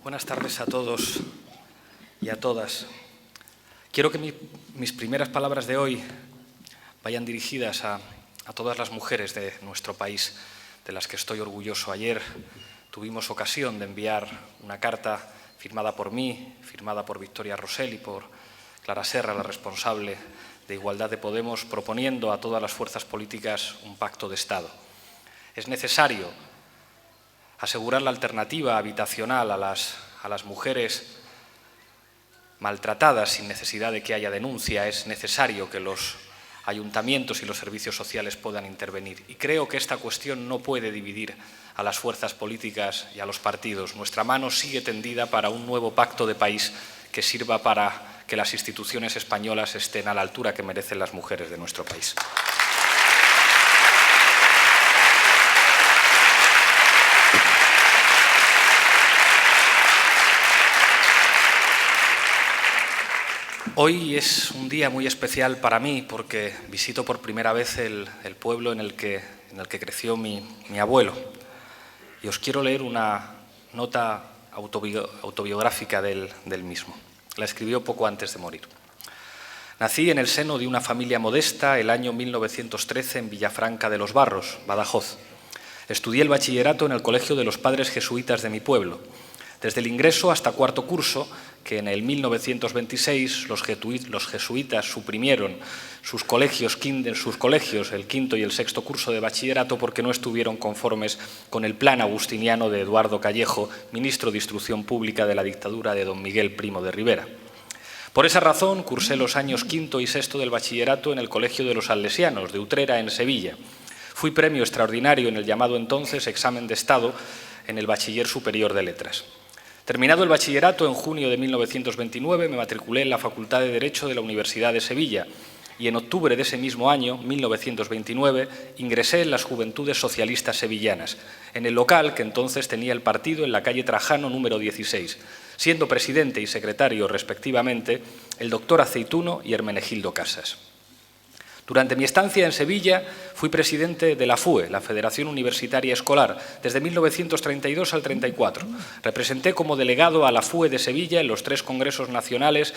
Buenas tardes a todos y a todas. Quiero que mis primeras palabras de hoy vayan dirigidas a todas las mujeres de nuestro país, de las que estoy orgulloso. Ayer tuvimos ocasión de enviar una carta firmada por mí, firmada por Victoria Rosell y por Clara Serra, la responsable de Igualdad de Podemos, proponiendo a todas las fuerzas políticas un pacto de Estado. Es necesario asegurar la alternativa habitacional a las mujeres maltratadas sin necesidad de que haya denuncia. Es necesario que los ayuntamientos y los servicios sociales puedan intervenir. Y creo que esta cuestión no puede dividir a las fuerzas políticas y a los partidos. Nuestra mano sigue tendida para un nuevo pacto de país que sirva para que las instituciones españolas estén a la altura que merecen las mujeres de nuestro país. Hoy es un día muy especial para mí porque visito por primera vez el pueblo en el que creció mi abuelo. Y os quiero leer una nota autobiográfica del mismo. La escribió poco antes de morir. Nací en el seno de una familia modesta el año 1913 en Villafranca de los Barros, Badajoz. Estudié el bachillerato en el Colegio de los Padres Jesuitas de mi pueblo. Desde el ingreso hasta cuarto curso, que en el 1926 los jesuitas suprimieron sus colegios, el quinto y el sexto curso de bachillerato, porque no estuvieron conformes con el plan agustiniano de Eduardo Callejo, ministro de Instrucción Pública de la dictadura de don Miguel Primo de Rivera. Por esa razón, cursé los años quinto y sexto del bachillerato en el Colegio de los Salesianos, de Utrera, en Sevilla. Fui premio extraordinario en el llamado entonces examen de Estado en el Bachiller Superior de Letras. Terminado el bachillerato, en junio de 1929, me matriculé en la Facultad de Derecho de la Universidad de Sevilla y en octubre de ese mismo año, 1929, ingresé en las Juventudes Socialistas Sevillanas, en el local que entonces tenía el partido en la calle Trajano número 16, siendo presidente y secretario, respectivamente, el doctor Aceituno y Hermenegildo Casas. Durante mi estancia en Sevilla fui presidente de la FUE, la Federación Universitaria Escolar, desde 1932 al 34. Representé como delegado a la FUE de Sevilla en los 3 congresos nacionales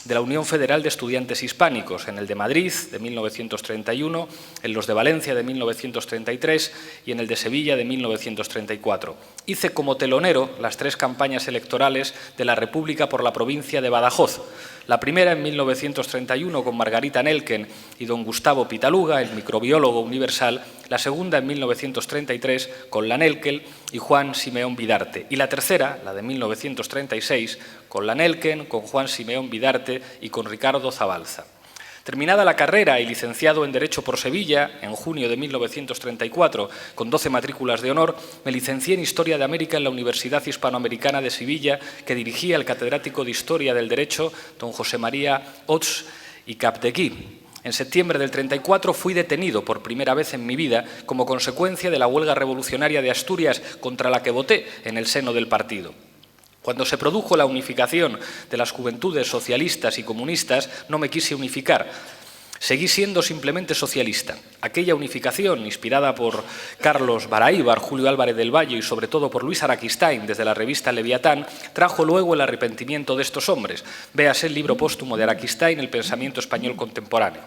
de la Unión Federal de Estudiantes Hispánicos, en el de Madrid de 1931, en los de Valencia de 1933 y en el de Sevilla de 1934. Hice como telonero las 3 campañas electorales de la República por la provincia de Badajoz. La primera en 1931 con Margarita Nelken y don Gustavo Pitaluga, el microbiólogo universal. La segunda en 1933 con la Nelken y Juan Simeón Vidarte. Y la tercera, la de 1936, con la Nelken, con Juan Simeón Vidarte y con Ricardo Zabalza. Terminada la carrera y licenciado en Derecho por Sevilla, en junio de 1934, con 12 matrículas de honor, me licencié en Historia de América en la Universidad Hispanoamericana de Sevilla, que dirigía el catedrático de Historia del Derecho, don José María Ots y Capdeville. En septiembre del 34 fui detenido por primera vez en mi vida como consecuencia de la huelga revolucionaria de Asturias contra la que voté en el seno del partido. Cuando se produjo la unificación de las juventudes socialistas y comunistas, no me quise unificar. Seguí siendo simplemente socialista. Aquella unificación, inspirada por Carlos Baraíbar, Julio Álvarez del Valle y sobre todo por Luis Araquistain desde la revista Leviatán, trajo luego el arrepentimiento de estos hombres. Véase el libro póstumo de Araquistain, El pensamiento español contemporáneo.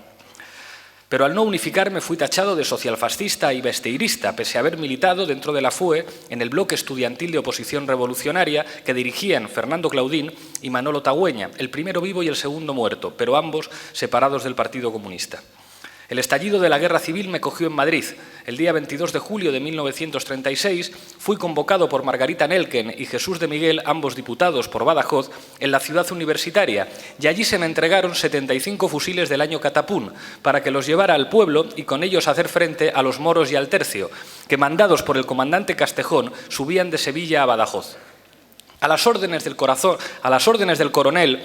Pero al no unificarme fui tachado de socialfascista y besteirista, pese a haber militado dentro de la FUE en el bloque estudiantil de oposición revolucionaria que dirigían Fernando Claudín y Manolo Tagüeña, el primero vivo y el segundo muerto, pero ambos separados del Partido Comunista. El estallido de la Guerra Civil me cogió en Madrid. El día 22 de julio de 1936 fui convocado por Margarita Nelken y Jesús de Miguel, ambos diputados por Badajoz, en la ciudad universitaria, y allí se me entregaron 75 fusiles del año Catapún para que los llevara al pueblo y con ellos hacer frente a los moros y al tercio, que mandados por el comandante Castejón subían de Sevilla a Badajoz. A las órdenes del coronel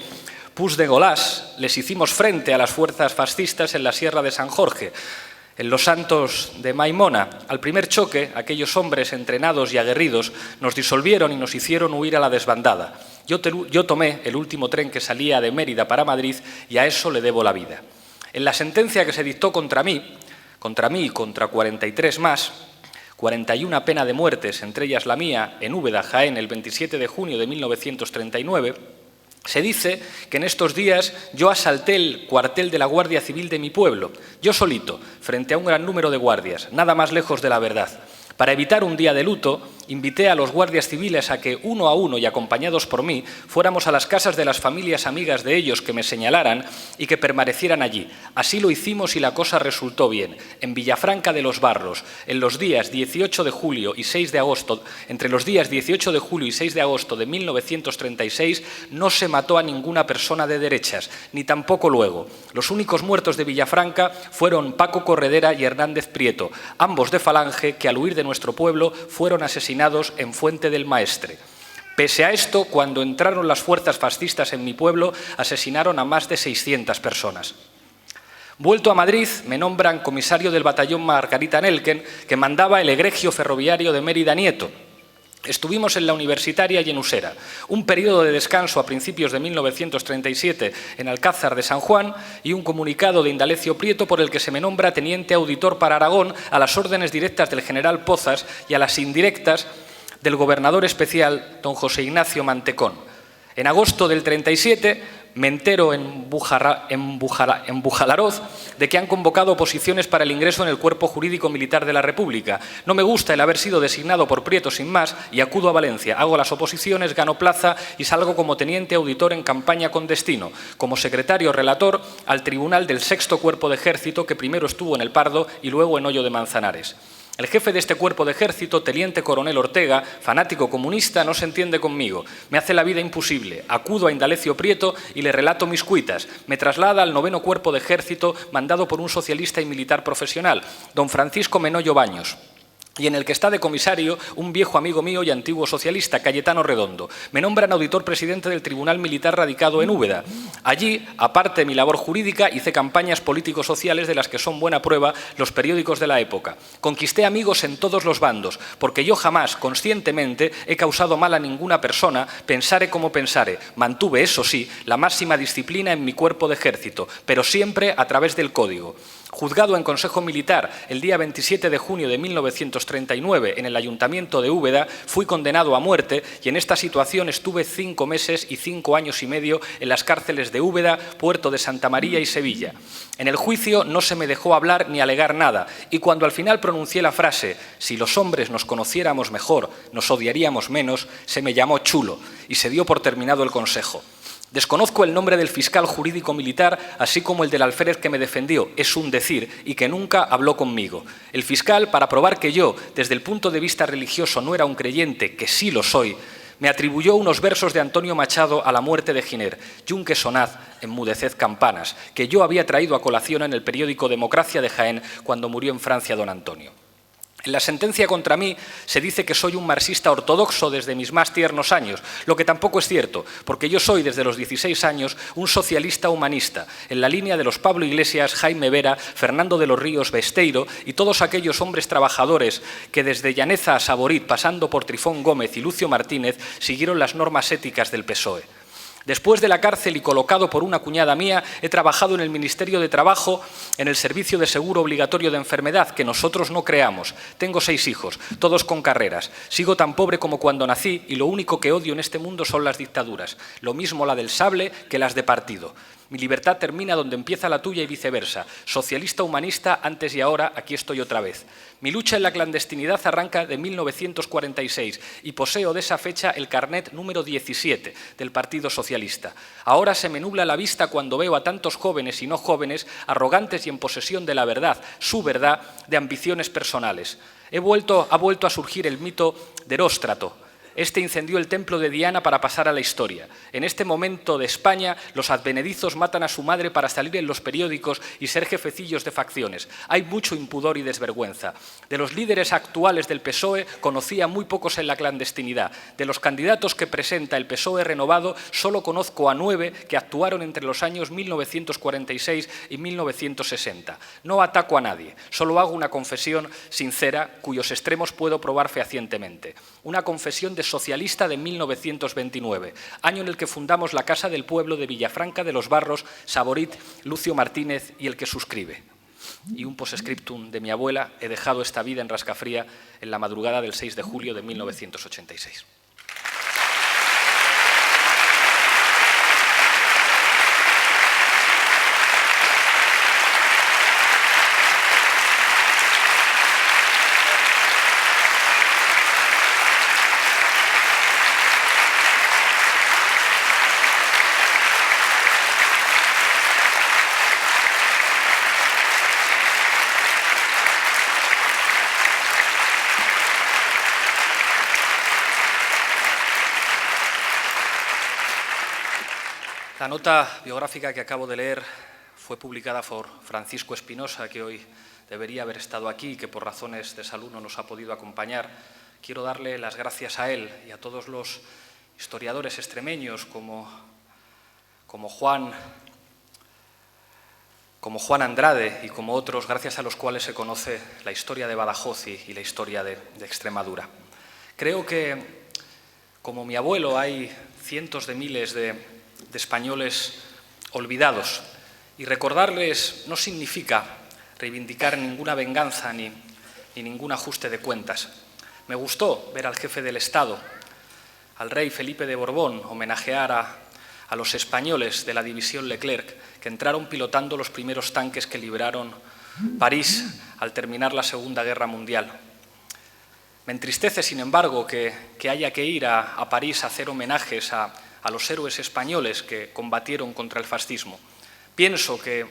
Puig de Golás, les hicimos frente a las fuerzas fascistas en la Sierra de San Jorge, en los Santos de Maimona. Al primer choque, aquellos hombres entrenados y aguerridos nos disolvieron y nos hicieron huir a la desbandada. Yo tomé el último tren que salía de Mérida para Madrid y a eso le debo la vida. En la sentencia que se dictó contra mí y contra 43 más, 41 pena de muertes, entre ellas la mía, en Úbeda, Jaén, el 27 de junio de 1939, se dice que en estos días yo asalté el cuartel de la Guardia Civil de mi pueblo, yo solito, frente a un gran número de guardias, nada más lejos de la verdad. Para evitar un día de luto, invité a los guardias civiles a que, uno a uno y acompañados por mí, fuéramos a las casas de las familias amigas de ellos que me señalaran y que permanecieran allí. Así lo hicimos y la cosa resultó bien. En Villafranca de los Barros, en los días 18 de julio y 6 de agosto, entre los días 18 de julio y 6 de agosto de 1936, no se mató a ninguna persona de derechas, ni tampoco luego. Los únicos muertos de Villafranca fueron Paco Corredera y Hernández Prieto, ambos de Falange, que al huir de nuestro pueblo fueron asesinados en Fuente del Maestre. Pese a esto, cuando entraron las fuerzas fascistas en mi pueblo, asesinaron a más de 600 personas. Vuelto a Madrid, me nombran comisario del batallón Margarita Nelken, que mandaba el egregio ferroviario de Mérida Nieto. Estuvimos en la Universitaria y en Usera, un periodo de descanso a principios de 1937 en Alcázar de San Juan y un comunicado de Indalecio Prieto por el que se me nombra teniente auditor para Aragón a las órdenes directas del general Pozas y a las indirectas del gobernador especial don José Ignacio Mantecón. En agosto del 37 me entero en Bujalaroz de que han convocado oposiciones para el ingreso en el Cuerpo Jurídico Militar de la República. No me gusta el haber sido designado por Prieto sin más y acudo a Valencia. Hago las oposiciones, gano plaza y salgo como teniente auditor en campaña con destino, como secretario relator al Tribunal del Sexto Cuerpo de Ejército, que primero estuvo en El Pardo y luego en Hoyo de Manzanares. El jefe de este cuerpo de ejército, teniente coronel Ortega, fanático comunista, no se entiende conmigo. Me hace la vida imposible. Acudo a Indalecio Prieto y le relato mis cuitas. Me traslada al 9º cuerpo de ejército mandado por un socialista y militar profesional, don Francisco Menoyo Baños, y en el que está de comisario un viejo amigo mío y antiguo socialista, Cayetano Redondo. Me nombran auditor presidente del Tribunal Militar radicado en Úbeda. Allí, aparte de mi labor jurídica, hice campañas político-sociales de las que son buena prueba los periódicos de la época. Conquisté amigos en todos los bandos, porque yo jamás, conscientemente, he causado mal a ninguna persona, pensare como pensare. Mantuve, eso sí, la máxima disciplina en mi cuerpo de ejército, pero siempre a través del código. Juzgado en Consejo Militar el día 27 de junio de 1939 en el Ayuntamiento de Úbeda, fui condenado a muerte y en esta situación estuve 5 meses y 5 años y medio en las cárceles de Úbeda, Puerto de Santa María y Sevilla. En el juicio no se me dejó hablar ni alegar nada y cuando al final pronuncié la frase «si los hombres nos conociéramos mejor, nos odiaríamos menos», se me llamó chulo y se dio por terminado el consejo. Desconozco el nombre del fiscal jurídico militar, así como el del alférez que me defendió, es un decir, y que nunca habló conmigo. El fiscal, para probar que yo, desde el punto de vista religioso, no era un creyente, que sí lo soy, me atribuyó unos versos de Antonio Machado a la muerte de Giner, «Yunque sonad, enmudeced campanas», que yo había traído a colación en el periódico Democracia de Jaén cuando murió en Francia don Antonio. En la sentencia contra mí se dice que soy un marxista ortodoxo desde mis más tiernos años, lo que tampoco es cierto, porque yo soy desde los 16 años un socialista humanista, en la línea de los Pablo Iglesias, Jaime Vera, Fernando de los Ríos, Besteiro y todos aquellos hombres trabajadores que desde Llaneza a Saborit, pasando por Trifón Gómez y Lucio Martínez, siguieron las normas éticas del PSOE. Después de la cárcel y colocado por una cuñada mía, he trabajado en el Ministerio de Trabajo, en el Servicio de Seguro Obligatorio de Enfermedad, que nosotros no creamos. Tengo 6 hijos, todos con carreras. Sigo tan pobre como cuando nací y lo único que odio en este mundo son las dictaduras. Lo mismo la del sable que las de partido. Mi libertad termina donde empieza la tuya y viceversa. Socialista humanista, antes y ahora, aquí estoy otra vez. Mi lucha en la clandestinidad arranca de 1946 y poseo de esa fecha el carnet número 17 del Partido Socialista. Ahora se me nubla la vista cuando veo a tantos jóvenes y no jóvenes arrogantes y en posesión de la verdad, su verdad, de ambiciones personales. Ha vuelto a surgir el mito de Eróstrato. Este incendió el templo de Diana para pasar a la historia. En este momento de España, los advenedizos matan a su madre para salir en los periódicos y ser jefecillos de facciones. Hay mucho impudor y desvergüenza. De los líderes actuales del PSOE, conocía muy pocos en la clandestinidad. De los candidatos que presenta el PSOE renovado, solo conozco a 9 que actuaron entre los años 1946 y 1960. No ataco a nadie, solo hago una confesión sincera, cuyos extremos puedo probar fehacientemente. Una confesión de socialista de 1929, año en el que fundamos la Casa del Pueblo de Villafranca de los Barros, Saborit, Lucio Martínez y el que suscribe. y un postscriptum de mi abuela, he dejado esta vida en Rascafría en la madrugada del 6 de julio de 1986. La nota biográfica que acabo de leer fue publicada por Francisco Espinosa, que hoy debería haber estado aquí y que por razones de salud no nos ha podido acompañar. Quiero darle las gracias a él y a todos los historiadores extremeños como Juan Andrade y como otros, gracias a los cuales se conoce la historia de Badajoz y la historia de Extremadura. Creo que, como mi abuelo, hay cientos de miles de españoles olvidados, y recordarles no significa reivindicar ninguna venganza ni ningún ajuste de cuentas. Me gustó ver al jefe del Estado, al rey Felipe de Borbón, homenajear a los españoles de la división Leclerc, que entraron pilotando los primeros tanques que libraron París al terminar la Segunda Guerra Mundial. Me entristece, sin embargo, que haya que ir a París a hacer homenajes a los héroes españoles que combatieron contra el fascismo. Pienso que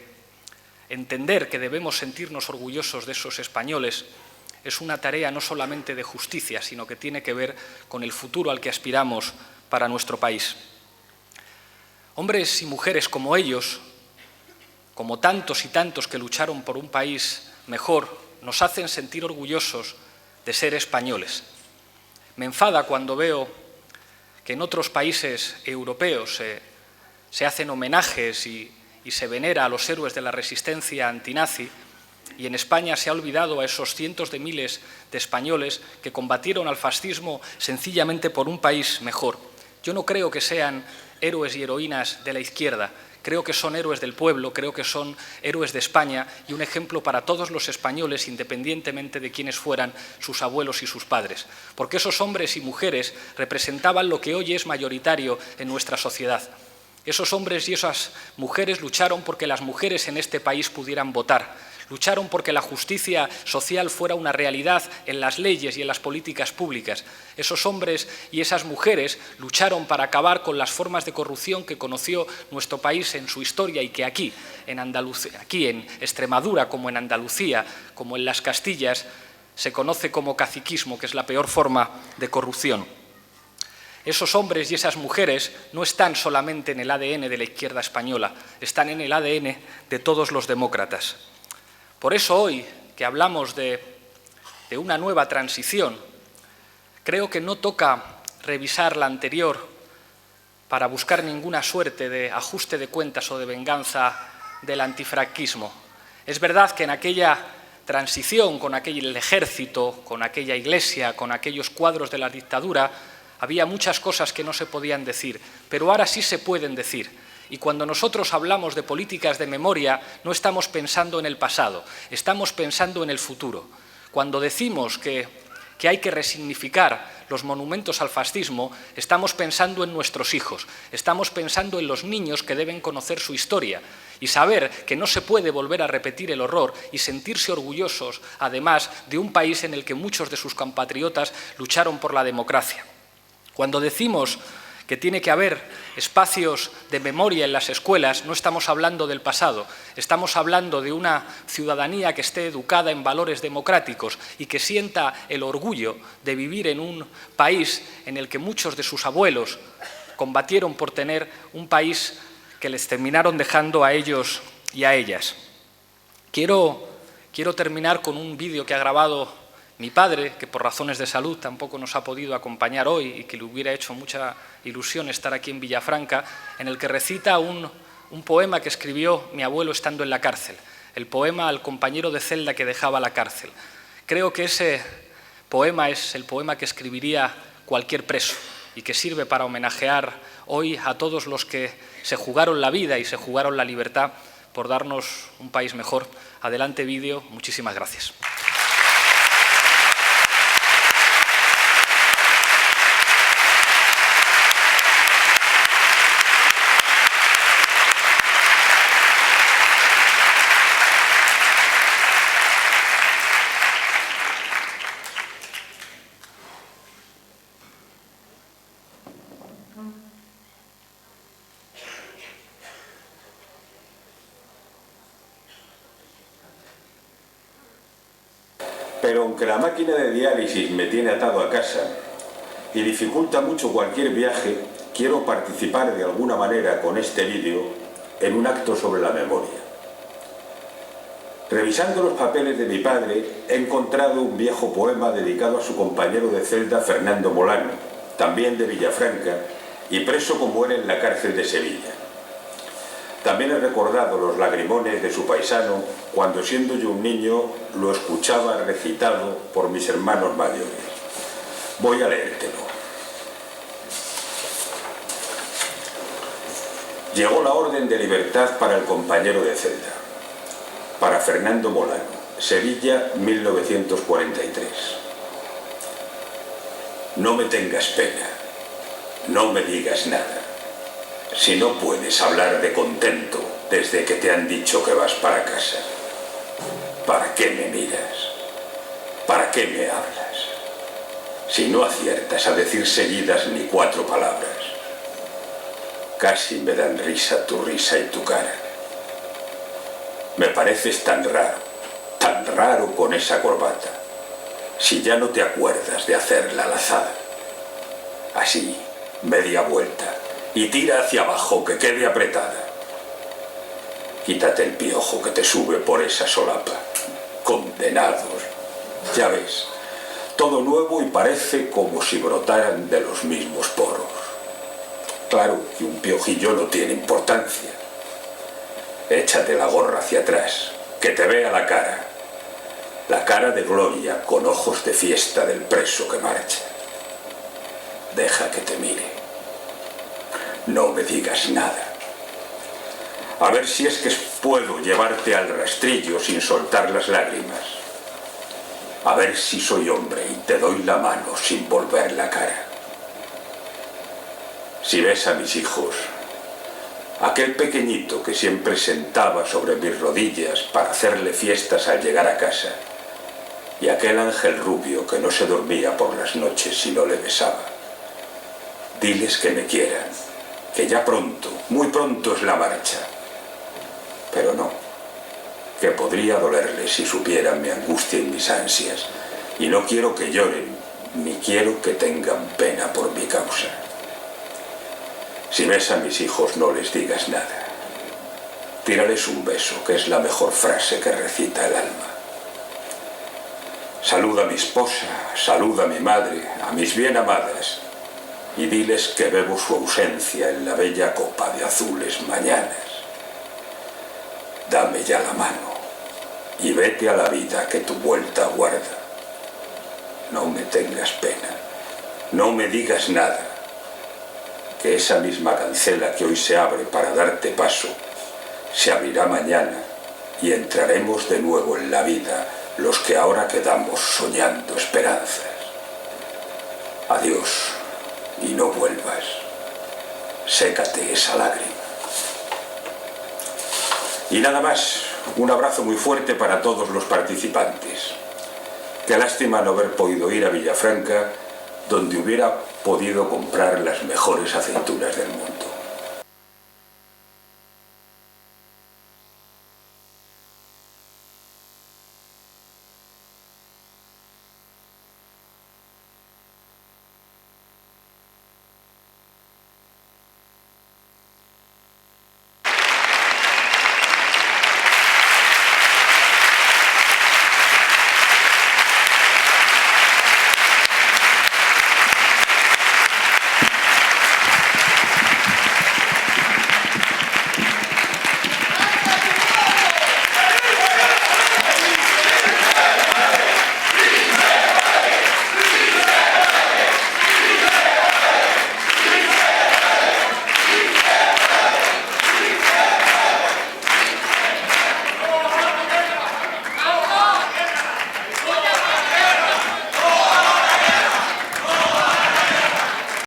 entender que debemos sentirnos orgullosos de esos españoles es una tarea no solamente de justicia, sino que tiene que ver con el futuro al que aspiramos para nuestro país. Hombres y mujeres como ellos, como tantos y tantos que lucharon por un país mejor, nos hacen sentir orgullosos de ser españoles. Me enfada cuando veo que en otros países europeos se hacen homenajes y se venera a los héroes de la resistencia antinazi, y en España se ha olvidado a esos cientos de miles de españoles que combatieron al fascismo sencillamente por un país mejor. Yo no creo que sean héroes y heroínas de la izquierda. Creo que son héroes del pueblo, creo que son héroes de España y un ejemplo para todos los españoles, independientemente de quiénes fueran sus abuelos y sus padres. Porque esos hombres y mujeres representaban lo que hoy es mayoritario en nuestra sociedad. Esos hombres y esas mujeres lucharon porque las mujeres en este país pudieran votar. Lucharon porque la justicia social fuera una realidad en las leyes y en las políticas públicas. Esos hombres y esas mujeres lucharon para acabar con las formas de corrupción que conoció nuestro país en su historia y que aquí en Extremadura, como en Andalucía, como en las Castillas, se conoce como caciquismo, que es la peor forma de corrupción. Esos hombres y esas mujeres no están solamente en el ADN de la izquierda española, están en el ADN de todos los demócratas. Por eso hoy, que hablamos de una nueva transición, creo que no toca revisar la anterior para buscar ninguna suerte de ajuste de cuentas o de venganza del antifranquismo. Es verdad que en aquella transición, con aquel ejército, con aquella iglesia, con aquellos cuadros de la dictadura, había muchas cosas que no se podían decir, pero ahora sí se pueden decir. Y cuando nosotros hablamos de políticas de memoria, no estamos pensando en el pasado, estamos pensando en el futuro. Cuando decimos que hay que resignificar los monumentos al fascismo, estamos pensando en nuestros hijos, estamos pensando en los niños que deben conocer su historia y saber que no se puede volver a repetir el horror y sentirse orgullosos, además, de un país en el que muchos de sus compatriotas lucharon por la democracia. Cuando decimos que tiene que haber espacios de memoria en las escuelas, no estamos hablando del pasado, estamos hablando de una ciudadanía que esté educada en valores democráticos y que sienta el orgullo de vivir en un país en el que muchos de sus abuelos combatieron por tener un país que les terminaron dejando a ellos y a ellas. Quiero terminar con un vídeo que ha grabado mi padre, que por razones de salud tampoco nos ha podido acompañar hoy y que le hubiera hecho mucha ilusión estar aquí en Villafranca, en el que recita un poema que escribió mi abuelo estando en la cárcel, el poema al compañero de celda que dejaba la cárcel. Creo que ese poema es el poema que escribiría cualquier preso y que sirve para homenajear hoy a todos los que se jugaron la vida y se jugaron la libertad por darnos un país mejor Adelante vídeo, muchísimas gracias. Pero aunque la máquina de diálisis me tiene atado a casa y dificulta mucho cualquier viaje, quiero participar de alguna manera con este vídeo en un acto sobre la memoria. Revisando los papeles de mi padre, he encontrado un viejo poema dedicado a su compañero de celda Fernando Molano, también de Villafranca, y preso como él en la cárcel de Sevilla. También he recordado los lagrimones de su paisano cuando, siendo yo un niño, lo escuchaba recitado por mis hermanos mayores. Voy a leértelo. Llegó la orden de libertad para el compañero de celda. Para Fernando Molano, Sevilla, 1943. No me tengas pena, no me digas nada. Si no puedes hablar de contento desde que te han dicho que vas para casa, ¿para qué me miras? ¿Para qué me hablas? Si no aciertas a decir seguidas ni 4 palabras. Casi me dan risa tu risa y tu cara. Me pareces tan raro con esa corbata, si ya no te acuerdas de hacer la lazada. Así, media vuelta, y tira hacia abajo que quede apretada. Quítate el piojo que te sube por esa solapa. Condenados. Ya ves, todo nuevo y parece como si brotaran de los mismos poros. Claro que un piojillo no tiene importancia. Échate la gorra hacia atrás, que te vea la cara de gloria con ojos de fiesta del preso que marcha. Deja que te mire. No me digas nada. A ver si es que puedo llevarte al rastrillo sin soltar las lágrimas. A ver si soy hombre y te doy la mano sin volver la cara. Si ves a mis hijos, aquel pequeñito que siempre sentaba sobre mis rodillas para hacerle fiestas al llegar a casa, y aquel ángel rubio que no se dormía por las noches si no le besaba, diles que me quieran, que ya pronto, muy pronto es la marcha. Pero no, que podría dolerles si supieran mi angustia y mis ansias, y no quiero que lloren, ni quiero que tengan pena por mi causa. Si ves a mis hijos, no les digas nada. Tírales un beso, que es la mejor frase que recita el alma. Saluda a mi esposa, saluda a mi madre, a mis bien amadas, y diles que bebo su ausencia en la bella copa de azules mañanas. Dame ya la mano y vete a la vida que tu vuelta guarda. No me tengas pena, no me digas nada, que esa misma cancela que hoy se abre para darte paso, se abrirá mañana y entraremos de nuevo en la vida los que ahora quedamos soñando esperanzas. Adiós y no vuelvas, sécate esa lágrima. Y nada más, un abrazo muy fuerte para todos los participantes. Qué lástima no haber podido ir a Villafranca, donde hubiera podido comprar las mejores aceitunas del mundo.